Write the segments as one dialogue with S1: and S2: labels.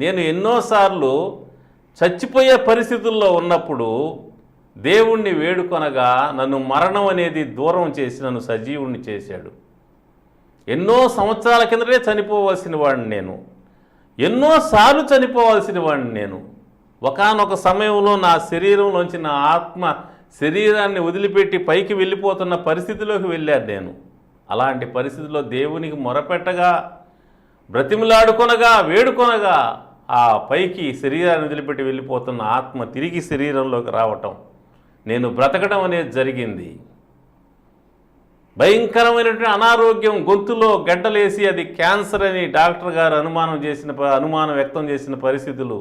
S1: నేను ఎన్నోసార్లు చచ్చిపోయే పరిస్థితుల్లో ఉన్నప్పుడు దేవుణ్ణి వేడుకొనగా నన్ను మరణం అనేది దూరం చేసి నన్ను సజీవుణ్ణి చేశాడు. ఎన్నో సంవత్సరాల కిందటే చనిపోవాల్సిన వాడిని నేను, ఎన్నోసార్లు చనిపోవాల్సిన వాడిని నేను. ఒకానొక సమయంలో నా శరీరంలోంచి నా ఆత్మ శరీరాన్ని వదిలిపెట్టి పైకి వెళ్ళిపోతున్న పరిస్థితిలోకి వెళ్ళాను నేను. అలాంటి పరిస్థితిలో దేవునికి మొరపెట్టగా, బ్రతిమలాడుకొనగా, వేడుకొనగా ఆ పైకి శరీరాన్ని వదిలిపెట్టి వెళ్ళిపోతున్న ఆత్మ తిరిగి శరీరంలోకి రావటం, నేను బ్రతకడం అనేది జరిగింది. భయంకరమైనటువంటి అనారోగ్యం, గొంతులో గడ్డలేసి అది క్యాన్సర్ అని డాక్టర్ గారు అనుమానం వ్యక్తం చేసిన పరిస్థితులు,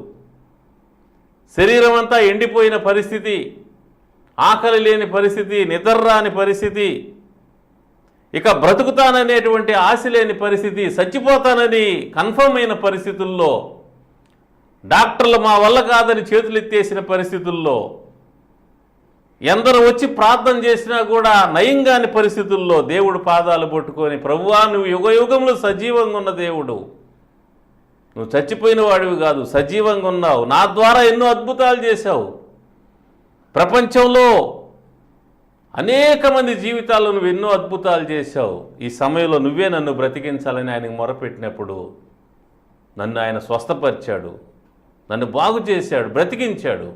S1: శరీరం అంతా ఎండిపోయిన పరిస్థితి, ఆకలి లేని పరిస్థితి, నిద్రరాని పరిస్థితి, ఇక బ్రతుకుతాననేటువంటి ఆశ లేని పరిస్థితి, చచ్చిపోతానని కన్ఫర్మ్ అయిన పరిస్థితుల్లో, డాక్టర్లు మా వల్ల కాదని చేతులెత్తేసిన పరిస్థితుల్లో, ఎందరు వచ్చి ప్రార్థన చేసినా కూడా నయం కాని పరిస్థితుల్లో దేవుడు పాదాలు పట్టుకొని, ప్రభువా నువ్వు యుగయుగంలో సజీవంగా ఉన్న దేవుడు, నువ్వు చచ్చిపోయిన వాడివి కాదు, సజీవంగా ఉన్నావు, నా ద్వారా ఎన్నో అద్భుతాలు చేశావు, ప్రపంచంలో అనేక మంది జీవితాల్లో నువ్వు ఎన్నో అద్భుతాలు చేశావు, ఈ సమయంలో నువ్వే నన్ను బ్రతికించాలని ఆయనకు మొరపెట్టినప్పుడు నన్ను ఆయన స్వస్థపరిచాడు, నన్ను బాగు చేశాడు, బ్రతికించాడు.